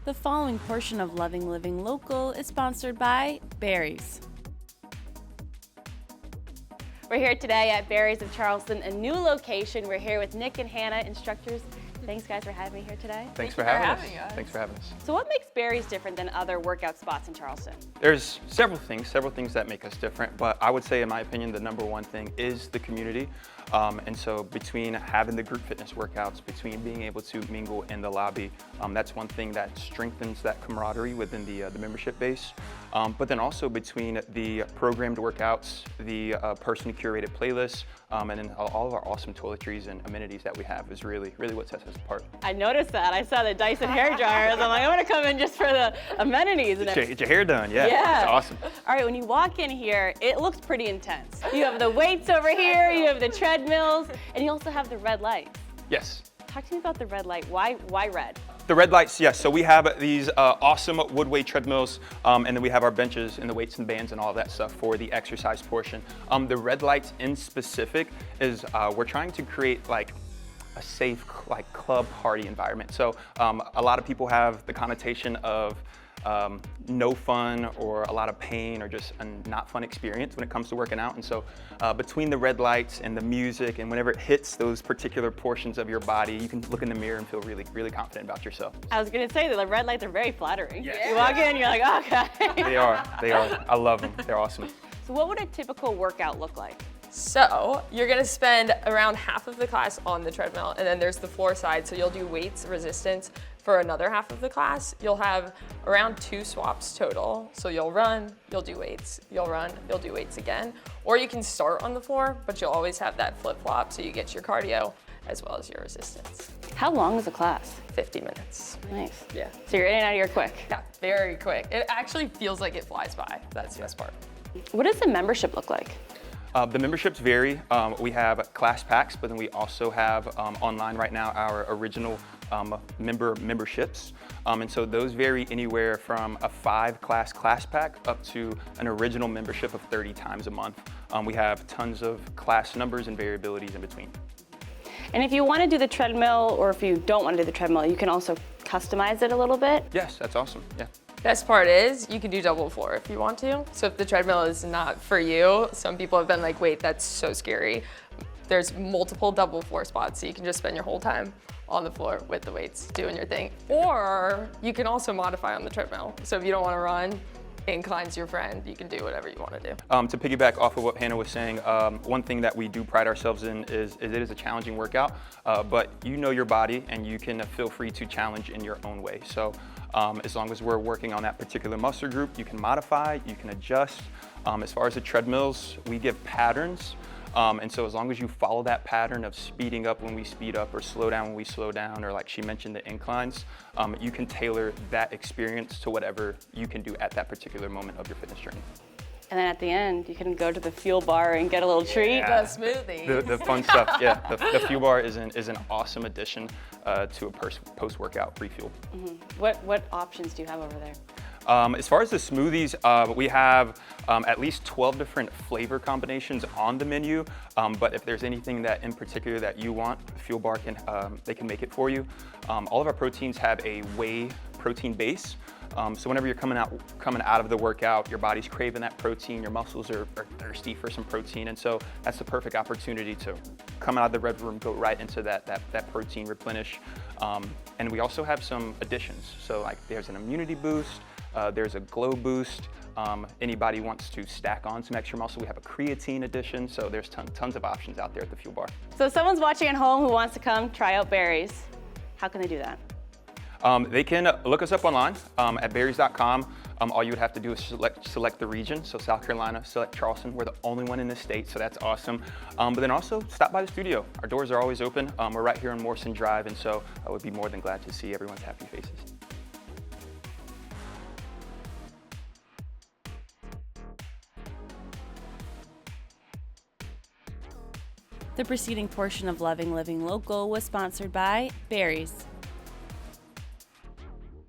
The following portion of Loving Living Local is sponsored by Barry's. We're here today at Barry's of Charleston, a new location. We're here with Nick and Hannah, instructors. Thanks guys for having me here today. Thanks for having us. Thanks for having us. So what makes Barry's different than other workout spots in Charleston? There's several things that make us different, but I would say, in my opinion, the number one thing is the community. And so between having the group fitness workouts, between being able to mingle in the lobby, that's one thing that strengthens that camaraderie within the membership base. But then also between the programmed workouts, the person curated playlists, and then all of our awesome toiletries and amenities that we have is really what sets us apart. I noticed that. I saw the Dyson hair dryers. I'm like, I'm gonna come in just for the amenities. And Get your hair done, yeah. It's awesome. All right, when you walk in here, it looks pretty intense. You have the weights over here, you have the treadmills, and you also have the red lights. Yes. Talk to me about the red light. Why red? The red lights, yes. So we have these awesome wood weight treadmills, and then we have our benches and the weights and bands and all of that stuff for the exercise portion. The red lights in specific is we're trying to create like a safe club party environment. So a lot of people have the connotation of no fun or a lot of pain or just a not fun experience when it comes to working out. And so between the red lights and the music, and whenever it hits those particular portions of your body, you can look in the mirror and feel really confident about yourself. I was gonna say that the red lights are very flattering. Yes. You walk in, you're like, okay. They are. I love them. They're awesome. So what would a typical workout look like? So you're gonna spend around half of the class on the treadmill, and then there's the floor side. So you'll do weights, resistance for another half of the class. You'll have around 2 swaps total. So you'll run, you'll do weights, you'll run, you'll do weights again. Or you can start on the floor, but you'll always have that flip-flop, so you get your cardio as well as your resistance. How long is a class? 50 minutes. Nice. Yeah. So you're in and out of here quick. Yeah, very quick. It actually feels like it flies by. That's the best part. What does the membership look like? The memberships vary. We have class packs, but then we also have online right now our original memberships. And so those vary anywhere from a 5-class class pack up to an original membership of 30 times a month. We have tons of class numbers and variabilities in between. And if you want to do the treadmill, or if you don't want to do the treadmill, you can also customize it a little bit. Yes, that's awesome. Yeah. Best part is you can do double floor if you want to. So if the treadmill is not for you, some people have been like, wait, that's so scary. There's multiple double floor spots, so you can just spend your whole time on the floor with the weights doing your thing. Or you can also modify on the treadmill. So if you don't want to run, incline's your friend, you can do whatever you want to do. To piggyback off of what Hannah was saying, one thing that we do pride ourselves in is it is a challenging workout, but you know your body and you can feel free to challenge in your own way. So as long as we're working on that particular muscle group, you can modify, you can adjust. As far as the treadmills, we give patterns. And so as long as you follow that pattern of speeding up when we speed up or slow down when we slow down, or like she mentioned, the inclines, you can tailor that experience to whatever you can do at that particular moment of your fitness journey. And then at the end, you can go to the fuel bar and get a little treat. The smoothie. The fun stuff, yeah. The fuel bar is an awesome addition to a post-workout refuel. Mm-hmm. What options do you have over there? As far as the smoothies, we have at least 12 different flavor combinations on the menu. But if there's anything that in particular that you want, Fuel Bar they can make it for you. All of our proteins have a whey protein base. So whenever you're coming out of the workout, your body's craving that protein, your muscles are thirsty for some protein, and so that's the perfect opportunity to come out of the red room, go right into that protein replenish. And we also have some additions. So like there's an immunity boost, there's a glow boost. Anybody wants to stack on some extra muscle, we have a creatine addition. So there's tons of options out there at the Fuel Bar. So if someone's watching at home who wants to come try out Barry's, how can they do that? They can look us up online at barrys.com. All you would have to do is select the region. So South Carolina, select Charleston. We're the only one in this state, so that's awesome. But then also stop by the studio. Our doors are always open. We're right here on Morrison Drive, and so I would be more than glad to see everyone's happy faces. The preceding portion of Loving Living Local was sponsored by Barry's.